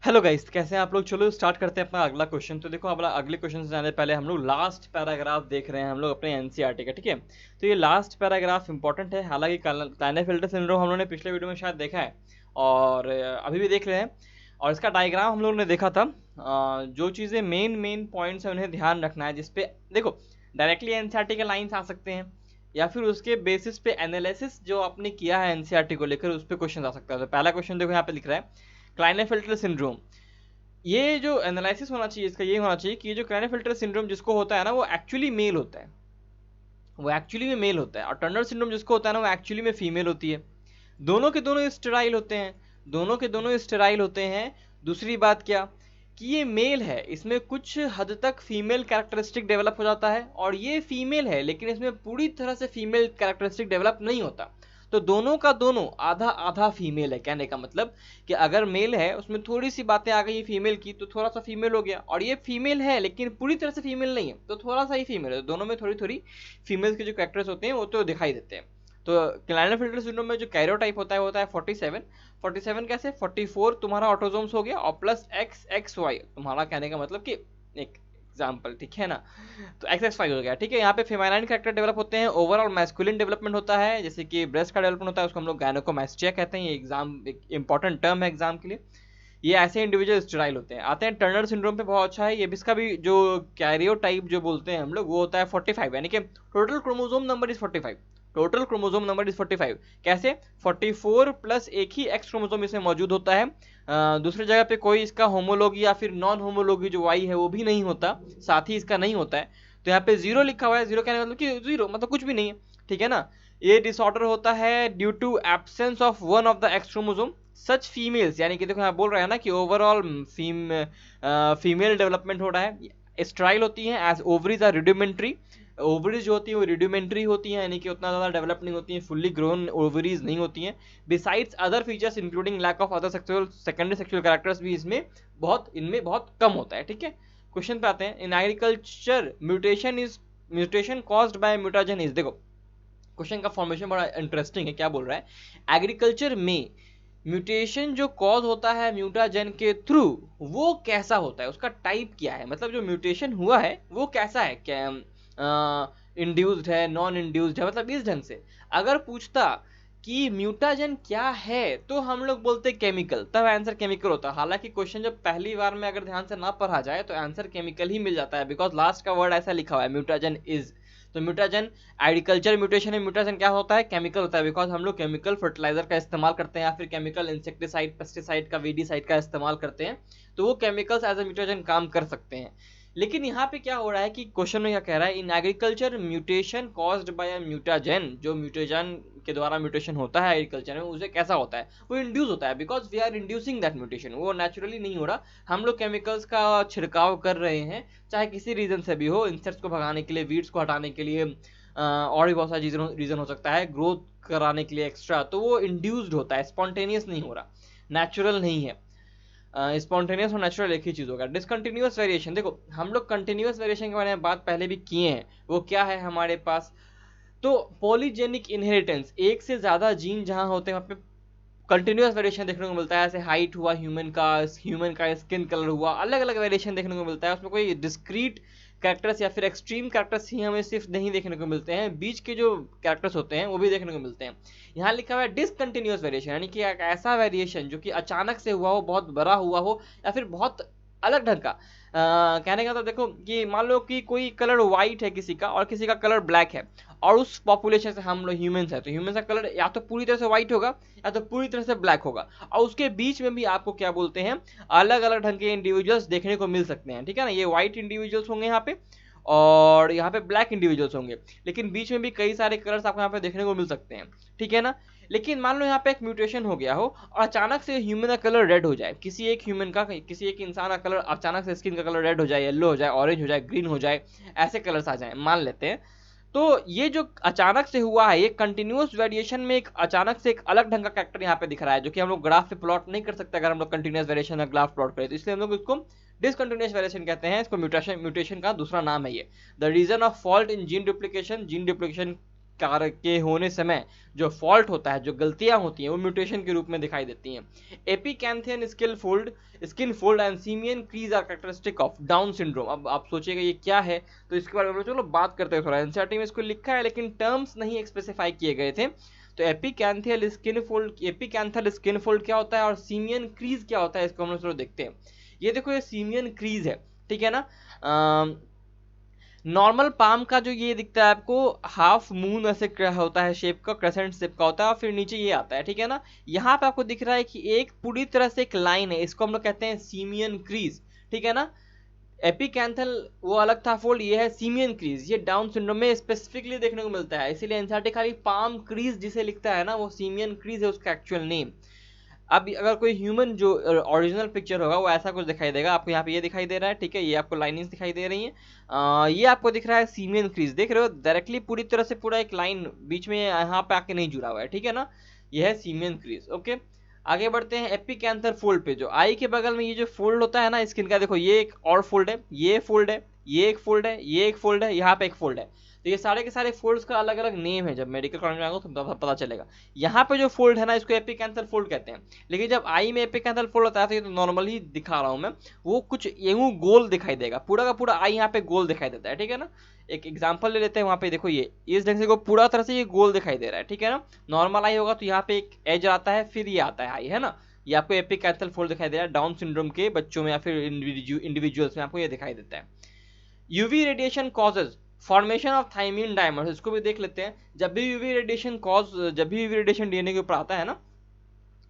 Hello guys, कैसे हैं आप लोग। चलो स्टार्ट करते हैं अपना अगला क्वेश्चन। तो देखो, अपना अगले क्वेश्चन से जाने से पहले हम लोग लास्ट पैराग्राफ देख रहे हैं हम लोग अपने एनसीईआरटी का, ठीक है। तो ये लास्ट पैराग्राफ इंपॉर्टेंट है। हालांकि क्लाइनेफेल्टर सिंड्रोम हम लोगों ने पिछले वीडियो में शायद देखा है और अभी भी देख रहे हैं। और इसका डायग्राम हम लोगों ने देखा था। जो चीज़ें मेन मेन पॉइंट्स हैं उन्हें ध्यान रखना है, जिसपे देखो डायरेक्टली एनसीईआरटी के लाइन्स आ सकते हैं या फिर उसके बेसिस पे एनालिसिस जो आपने किया है एनसीईआरटी को लेकर उस पर क्वेश्चन आ सकता है। तो पहला क्वेश्चन देखो यहाँ पे लिख रहा है, क्लाइनेफेल्टर सिंड्रोम। ये जो एनालिसिस होना चाहिए इसका ये होना चाहिए कि ये जो क्लाइनेफेल्टर सिंड्रोम जिसको होता है ना, वो एक्चुअली मेल होता है। वो एक्चुअली में मेल होता है। और टर्नर सिंड्रोम जिसको होता है ना, वो एक्चुअली में फीमेल होती है। दोनों के दोनों स्टेराइल होते हैं। दोनों के दोनों स्टेराइल होते हैं। दूसरी बात क्या कि ये मेल है, इसमें कुछ हद तक फीमेल कैरेक्टरिस्टिक डेवलप हो जाता है। और ये फीमेल है लेकिन इसमें पूरी तरह से फीमेल कैरेक्टरिस्टिक डेवलप नहीं होता। तो दोनों का दोनों आधा आधा फीमेल है। कहने का मतलब कि अगर मेल है उसमें थोड़ी सी बातें आ गई फीमेल की तो थोड़ा सा फीमेल हो गया, और ये फीमेल है लेकिन पूरी तरह से फीमेल नहीं है तो थोड़ा सा ही फीमेल है। तो दोनों में थोड़ी थोड़ी फीमेल्स के जो कैरेक्टर्स होते हैं वो तो दिखाई देते हैं। तो क्लाइनेफेल्टर सिंड्रोम में जो कैरियोटाइप होता है वो होता है 47। 47 कैसे, 44 तुम्हारा ऑटोजोम्स हो गया और प्लस एक्स एक्स वाई तुम्हारा। कहने का मतलब कि एक एग्जाम्पल, ठीक है ना। तो एक्स एक्स वाई हो गया, ठीक है। यहाँ पे फेमाइनाइन कैरेक्टर डेवलप होते हैं। ओवरऑल मैस्कुलिन डेवलपमेंट होता है, जैसे कि ब्रेस्ट का डेवलपमेंट होता है, उसको हम लोग गायनोकोमैस्टिया कहते हैं। ये एग्जाम एक इंपॉर्टेंट टर्म है एग्जाम के लिए। ये ऐसे इंडिविजुअल स्टेराइल होते हैं। आते हैं टर्नर सिंड्रोम पे, बहुत अच्छा है ये भी। इसका भी जो कैरियोटाइप जो बोलते हैं हम लोग वो होता है 45, यानी कि total chromosome number is 45। Total chromosome number is 45। कैसे, 44 प्लस एक ही एक्स क्रोमोसोम इसमें मौजूद होता है। दूसरी जगह पे कोई इसका होमोलॉगी या फिर नॉन होमोलॉगी जो वाई है वो भी नहीं होता, साथ ही इसका नहीं होता है। तो यहाँ पे जीरो लिखा हुआ है। जीरो कहने का मतलब कि जीरो मतलब कुछ भी नहीं है, ठीक है ना। ये डिसऑर्डर होता है due to absence of one of the X chromosome such females, यानी कि देखो यहाँ बोल रहा है ना कि ओवरऑल फीमेल डेवलपमेंट हो रहा है। स्ट्राइल होती है एज ओवरीज आर रिड्यूमेंट्री। ओवरीज जो होती है वो रिड्यूमेंट्री होती है, यानी कि उतना ज़्यादा डेवलप नहीं होती हैं, फुल्ली ग्रोन ओवरीज नहीं होती हैं। Besides other features including lack of other sexual secondary sexual characters भी इनमें बहुत कम होता है, ठीक है। क्वेश्चन पे आते हैं। In agriculture mutation caused by mutagen is, देखो क्वेश्चन का फॉर्मेशन बड़ा इंटरेस्टिंग है। क्या बोल रहा है, एग्रीकल्चर में म्यूटेशन जो कॉज होता है म्यूटाजन के थ्रू वो कैसा होता है, उसका टाइप क्या है, मतलब जो म्यूटेशन हुआ है वो कैसा है, क्या इंड्यूस्ड है नॉन इंड्यूस्ड है, मतलब इस ढंग से। अगर पूछता कि म्यूटाजन क्या है तो हम लोग बोलते केमिकल, तब आंसर केमिकल होता। हालांकि क्वेश्चन जब पहली बार में अगर ध्यान से ना पढ़ा जाए तो आंसर केमिकल ही मिल जाता है, बिकॉज लास्ट का वर्ड ऐसा लिखा हुआ है म्यूटाजन इज। तो म्यूटाजन एग्रीकल्चर म्यूटेशन है, म्यूटेशन क्या होता है, केमिकल होता है। बिकॉज हम लोग केमिकल फर्टिलाइजर का इस्तेमाल करते हैं या फिर केमिकल इंसेक्टिसाइड पेस्टिसाइड का वीडीसाइड का इस्तेमाल करते हैं, तो वो केमिकल्स एज ए म्यूटेशन काम कर सकते हैं। लेकिन यहाँ पे क्या हो रहा है कि क्वेश्चन में क्या कह रहा है, in agriculture mutation caused by a mutagen, जो म्यूटेजन के द्वारा म्यूटेशन होता है एग्रीकल्चर में उसे कैसा होता है, वो इंड्यूस होता है। Because we are inducing that mutation, वो नेचुरली नहीं हो रहा, हम लोग केमिकल्स का छिड़काव कर रहे हैं, चाहे किसी रीजन से भी हो, इंसेक्ट्स को भगाने के लिए, वीड्स को हटाने के लिए, और भी बहुत सारा रीजन हो सकता है, ग्रोथ कराने के लिए एक्स्ट्रा, तो वो इंड्यूस्ड होता है, स्पॉन्टेनियस नहीं हो रहा, नेचुरल नहीं है। स्पॉन्टेनियस और नेचुरल एक ही चीज होगा। डिसकंटिन्यूअस वेरिएशन, देखो हम लोग कंटिन्यूअस वेरिएशन के बारे में बात पहले भी किए हैं। वो क्या है हमारे पास, तो पॉलीजेनिक इनहेरिटेंस, एक से ज्यादा जीन जहां होते हैं वहां पे कंटिन्यूअस वेरिएशन देखने को मिलता है। ऐसे हाइट हुआ ह्यूमन का स्किन कलर हुआ, अलग अलग वेरिएशन देखने को मिलता है। उसमें कोई डिस्क्रीट कैरेक्टर्स या फिर एक्सट्रीम कैरेक्टर्स ही हमें सिर्फ नहीं देखने को मिलते हैं, बीच के जो कैरेक्टर्स होते हैं वो भी देखने को मिलते हैं। यहाँ लिखा हुआ है डिसकंटिन्यूअस वेरिएशन, यानी कि एक ऐसा वेरिएशन जो कि अचानक से हुआ हो, बहुत बड़ा हुआ हो या फिर बहुत अलग ढंग का। कहने का तो देखो कि मान लो कि कोई कलर व्हाइट है किसी का और किसी का कलर ब्लैक है, और उस पॉपुलेशन से हम लोग ह्यूमंस है, तो ह्यूमंस का कलर या तो पूरी तरह से व्हाइट होगा या तो पूरी तरह से ब्लैक होगा, और उसके बीच में भी आपको क्या बोलते हैं, अलग अलग ढंग के इंडिविजुअल्स देखने को मिल सकते हैं, ठीक है ना। ये व्हाइट इंडिविजुअल्स होंगे यहाँ पे और यहाँ पे ब्लैक इंडिविजुअल्स होंगे, लेकिन बीच में भी कई सारे कलर्स आपको यहाँ पे देखने को मिल सकते हैं, ठीक है ना। लेकिन मान लो यहाँ पे एक म्यूटेशन हो गया हो और अचानक से ह्यूमन का कलर रेड हो जाए, किसी एक इंसान का कलर अचानक से स्किन का कलर रेड हो जाए, येलो हो जाए, ऑरेंज हो जाए, ग्रीन हो जाए, ऐसे कलर्स आ जाए मान लेते हैं। तो ये जो अचानक से हुआ है, ये कंटिन्यूअस वेरिएशन में एक अचानक से एक अलग ढंग का कैरेक्टर यहाँ पे दिख रहा है, जो कि हम लोग ग्राफ पे प्लॉट नहीं कर सकते अगर हम लोग कंटिन्यूअस वेरिएशन का ग्राफ प्लॉट करें, तो इसलिए हम लोग इसको डिसकंटिन्यूअस वेरिएशन कहते हैं। इसको म्यूटेशन का दूसरा नाम है ये। The reason of fault in gene duplication के होने समय जो फॉल्ट होता है, जो गलतियां होती हैं, वो म्यूटेशन के रूप में दिखाई देती हैं। Epicanthic skin fold and simian crease are characteristic of Down syndrome. अब आप सोचिएगा ये क्या है, तो इसके बारे में चलो बात करते हैं थोड़ा। एनसीईआरटी में इसको लिखा है लेकिन टर्म्स नहीं स्पेसिफाई किए गए थे। तो एपिकैंथियल स्किन फोल्ड क्या होता है और सीमियन क्रीज क्या होता है, इसको हम लोग चलो देखते हैं। ये देखो, ये सीमियन क्रीज है, ठीक है ना। नॉर्मल पाम का जो ये दिखता है आपको, हाफ मून ऐसे होता है शेप का, क्रेसेंट शेप का होता है, और फिर नीचे ये आता है, ठीक है ना। यहाँ पे आपको दिख रहा है कि एक पूरी तरह से एक लाइन है, इसको हम लोग कहते हैं सीमियन क्रीज, ठीक है ना। एपिकैंथल वो अलग था फोल्ड, ये है सीमियन क्रीज। ये डाउन सिंड्रोम में स्पेसिफिकली देखने को मिलता है, इसीलिए एनसीईआरटी खाली पाम क्रीज जिसे लिखता है ना, वो सीमियन क्रीज है उसका एक्चुअल नेम। अब अगर कोई ह्यूमन जो ओरिजिनल पिक्चर होगा वो ऐसा कुछ दिखाई देगा आपको। यहाँ पे ये दिखाई दे रहा है, ठीक है, ये आपको लाइनिंग्स दिखाई दे रही हैं। ये आपको दिख रहा है सीमियन क्रीज, देख रहे हो डायरेक्टली पूरी तरह से पूरा एक लाइन बीच में यहाँ पे आके नहीं जुड़ा हुआ है, ठीक है ना। ये है सीमियन क्रीज। ओके, आगे बढ़ते हैं एपिकैंथर फोल्ड पे। जो आई के बगल में ये जो फोल्ड होता है ना स्किन का, देखो ये एक और फोल्ड है, ये फोल्ड है, ये एक फोल्ड है, ये एक फोल्ड है, यहाँ पे एक फोल्ड है। तो ये सारे के सारे फोल्ड्स का अलग अलग नेम है, जब मेडिकल कॉलेज में आएगा तो पता चलेगा। यहाँ पे जो फोल्ड है ना, इसको एपिकैंथर फोल्ड कहते हैं। लेकिन जब आई में एपिकैंथर फोल्ड होता है, तो ये तो नॉर्मली दिखा रहा हूँ मैं, वो कुछ यूं गोल दिखाई देगा, पूरा का पूरा आई यहाँ पे गोल दिखाई देता है, ठीक है ना। एक एग्जांपल ले लेते हैं, वहाँ पे देखो ये इस ढंग से को पूरा तरह से ये गोल दिखाई दे रहा है, ठीक है ना। नॉर्मल आई होगा तो यहाँ पे एक एज आता है, फिर ये आता है आई, है ना। ये आपको एपिकैंथर फोल्ड दिखाई दे रहा है डाउन सिंड्रोम के बच्चों में या फिर इंडिविजुअल्स में, आपको ये दिखाई देता है। UV radiation causes formation of thymine dimers, इसको भी देख लेते हैं। जब भी यूवी रेडिएशन डीएनए के ऊपर आता है ना,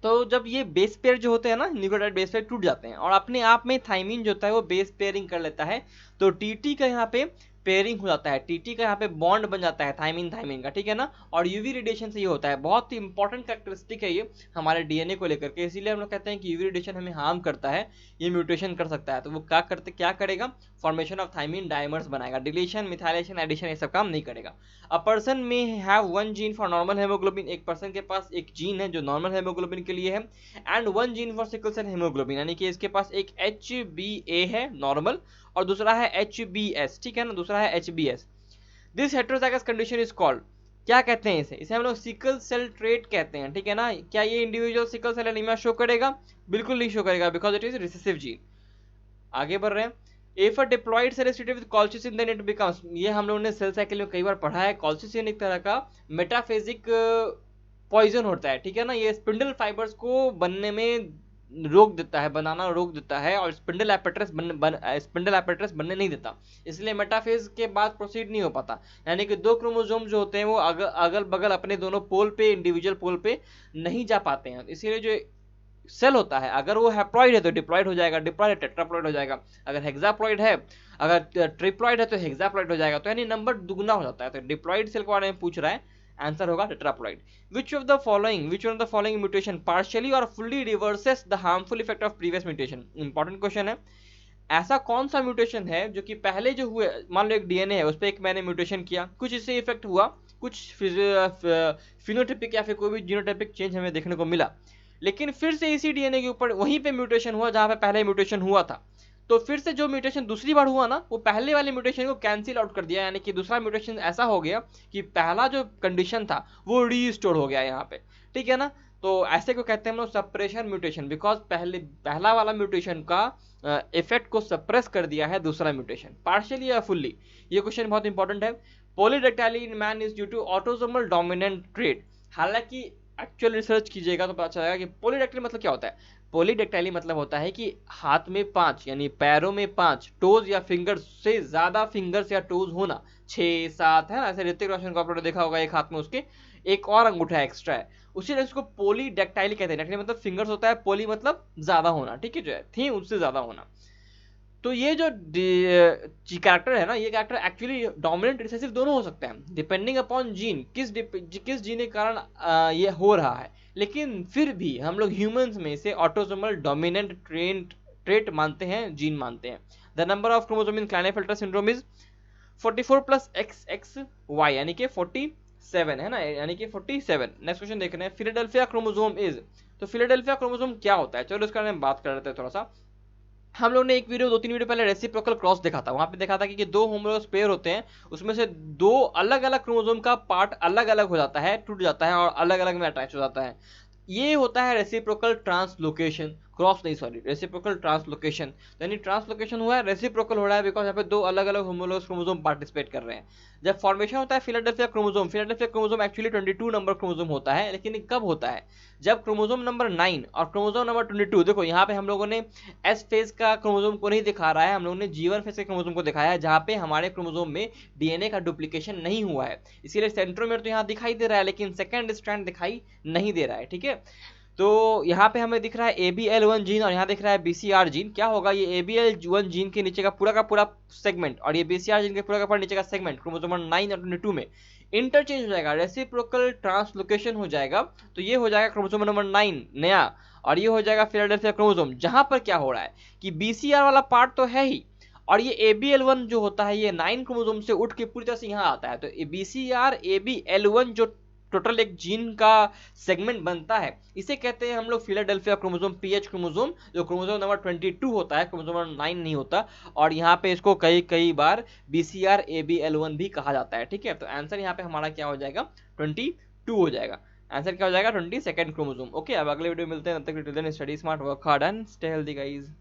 तो जब ये बेस पेयर जो होते हैं ना, न्यूक्लियोटाइड बेस पेयर टूट जाते हैं और अपने आप में थाइमिन जो होता है वो बेस पेयरिंग कर लेता है, तो टीटी का यहाँ पे पेयरिंग हो जाता है, टीटी का यहाँ पे बॉन्ड बन जाता है थाइमिन थाइमिन का, ठीक है ना। और यूवी रेडिएशन से ये होता है, बहुत ही इंपॉर्टेंट कैरेक्टरिस्टिक है ये हमारे डीएनए को लेकर के, इसीलिए हम लोग कहते हैं कि यूवी रेडिएशन हमें हार्म करता है, ये म्यूटेशन कर सकता है। तो वो क्या करेगा, फॉर्मेशन ऑफ थाइमिन डायमर्स बनाएगा, डिलीशन मिथाइलेशन एडिशन ये सब काम नहीं करेगा। अ पर्सन में have one gene for normal haemoglobin, एक पर्सन के पास एक जीन है जो नॉर्मल हेमोग्लोबिन के लिए है, and one gene for sickle cell haemoglobin, यानी कि इसके पास एक HbA है नॉर्मल और दूसरा है HbS, ठीक है ना, दूसरा है HbS। This heterozygous condition is called, क्या कहते हैं इसे हम लोग सिकल सेल ट्रेट कहते हैं, ठीक है ना। क्या ये individual sickle cell anaemia show करेगा? बिल्कुल नहीं शो करेगा, because it is recessive gene. आगे बढ़ रहे हैं। If a diploid cell is treated with colchicine then it becomes, ये हम लोगों ने सेल साइकिल में कई बार पढ़ा है, कॉल्चिसिन एक तरह का मेटाफेजिक पॉइजन होता है, ठीक है ना। ये स्पिंडल फाइबर्स को बनने में रोक देता है, बनाना रोक देता है, और स्पिंडल एपेट्रस बनने नहीं देता, इसलिए मेटाफेज के बाद प्रोसीड नहीं हो पाता। यानी कि दो क्रोमोसोम जो होते हैं वो अगल बगल अपने दोनों पोल पे, इंडिविजुअल पोल पे नहीं जा पाते हैं, इसीलिए जो सेल होता है अगर वो हैप्लॉइड है तो डिप्लॉइड हो जाएगा, डिप्लॉइड है टेट्राप्लॉइड हो जाएगा, अगर हेक्साप्लॉइड है, अगर ट्रिप्लॉइड है तो हेक्साप्लॉइड हो जाएगा, तो यानी नंबर दुगना हो जाता है। तो डिप्लॉइड सेल के बारे में पूछ रहा है, आंसर होगा tetraploid. Which one of the following mutation partially और fully reverses the harmful effect of previous mutation, important question है। ऐसा कौन सा म्यूटेशन है जो कि पहले जो हुए, मान लो एक डीएनए है उस पर एक मैंने म्यूटेशन किया, कुछ इससे इफेक्ट हुआ, कुछ फिनोटाइपिक या फिर कोई भी जीनोटाइपिक चेंज हमें देखने को मिला, लेकिन फिर से इसी डीएनए के ऊपर वहीं पे म्यूटेशन हुआ जहां पे पहले म्यूटेशन हुआ था, तो फिर से जो म्यूटेशन दूसरी बार हुआ ना, वो पहले वाले म्यूटेशन को कैंसिल आउट कर दिया, यानी कि दूसरा म्यूटेशन ऐसा हो गया कि पहला जो कंडीशन था वो रीस्टोर हो गया यहाँ पे, ठीक है ना। तो ऐसे को कहते हैं हम लोग सप्रेशन म्यूटेशन, बिकॉज पहला वाला म्यूटेशन का इफेक्ट को सप्रेस कर दिया है दूसरा म्यूटेशन, पार्शियली या फुल्ली। ये क्वेश्चन बहुत इंपॉर्टेंट है। Polydactyly in man is due to autosomal dominant trait, हालांकि एक्चुअल रिसर्च कीजिएगा तो पता चलेगा कि पॉलीडेक्टाइली मतलब क्या होता है। पॉलीडेक्टाइली मतलब होता है कि हाथ में 5 यानी पैरों में 5 टोज या फिंगर्स से ज्यादा फिंगर्स या टोज होना, 6-7 है ना, ऐसे ऋतिक रोशन को आपने देखा होगा एक हाथ में उसके एक और अंगूठा एक्स्ट्रा है, उसी ने उसको पॉलीडेक्टाइली कहते हैं। डेक्टाइली मतलब फिंगर्स होता है, पॉली मतलब ज्यादा होना, ठीक है, जो है थी उससे ज्यादा होना। तो ये जो कैरेक्टर है ना, ये कैरेक्टर एक्चुअली डोमिनेंट रिसेसिव दोनों हो सकते हैं, डिपेंडिंग अपॉन जीन, किस जीन के कारण ये हो रहा है। लेकिन फिर भी हम लोग ह्यूमंस में से ऑटोसोमल डोमिनेंट ट्रेट मानते हैं, जीन मानते हैं। The number of chromosome in Klinefelter syndrome is 44 + XXY, यानी कि 47 है ना, यानी कि 47। नेक्स्ट क्वेश्चन देख रहे हैं, फिलाडेल्फिया क्रोमोसोम इज, तो फिलाडेल्फिया क्रोमोसोम क्या होता है, चलो इसके बारे में बात कर लेते हैं थोड़ा सा। हम लोग ने एक वीडियो 2-3 वीडियो पहले रेसिप्रोकल क्रॉस देखा था, वहां पे देखा था कि दो होमोलोगस पेयर होते हैं, उसमें से दो अलग अलग क्रोमोसोम का पार्ट अलग अलग हो जाता है, टूट जाता है और अलग अलग में अटैच हो जाता है। ये होता है रेसिप्रोकल ट्रांसलोकेशन, क्रॉस नहीं सॉरी, रेसिप्रोकल ट्रांसलोकेशन। यानी ट्रांसलोकेशन हुआ है, रेसिप्रोकल हो रहा है बिकॉज यहाँ पे दो अलग अलग होमोलोगस क्रोमोसोम पार्टिसिपेट कर रहे हैं। जब फॉर्मेशन होता है Philadelphia chromosome, Philadelphia chromosome actually 22 number chromosome होता है, लेकिन ये कब होता है, जब क्रोमोसोम नंबर 9 और क्रोमोसोम नंबर 22, देखो यहाँ पे हम लोगों ने एस फेज का क्रोमोसोम को नहीं दिखा रहा है, हम लोगों ने G1 फेज के क्रोमोसोम को दिखाया है, जहाँ पे हमारे क्रोमोसोम में डीएनए का डुप्लीकेशन नहीं हुआ है, इसीलिए सेंट्रोमेयर तो यहाँ दिखाई दे रहा है लेकिन सेकंड स्ट्रैंड दिखाई नहीं दे रहा है, ठीक है। तो यहाँ पे हमें दिख रहा है ABL1 जीन और यहाँ दिख रहा है BCR जीन। क्या होगा, ये ABL1 जीन के नीचे का पूरा सेगमेंट और ये BCR जीन के पूरा का पूरा नीचे का सेगमेंट क्रोमोसोम 9 और 22 में इंटरचेंज हो जाएगा, रेसिप्रोकल ट्रांसलोकेशन हो जाएगा। तो ये हो जाएगा क्रोमोसोम नंबर 9 नया, और ये हो जाएगा फिलाडेल्फिया क्रोमोसोम। जहां पर क्या हो रहा है कि BCR वाला पार्ट तो है ही, और ये ABL1 जो होता है ये 9 क्रोमोसोम से उठ के पूरी तरह से यहाँ आता है। तो BCR ABL1 जो टोटल एक जीन का सेगमेंट बनता है, इसे कहते हैं हम लोग फिलाडेल्फिया क्रोमोसोम, PH क्रोमोसोम, जो क्रोमोसोम नंबर 22 होता है, क्रोमोसोम नंबर 9 नहीं होता। और यहाँ पे इसको कई कई बार BCR ABL1 भी कहा जाता है, ठीक है। तो आंसर यहाँ पे हमारा क्या हो जाएगा, 22 हो जाएगा। आंसर क्या हो जाएगा, 22nd क्रोमोसोम। ओके, अब अगले वीडियो में मिलते हैं, तब तक study smart, work hard and stay healthy guys.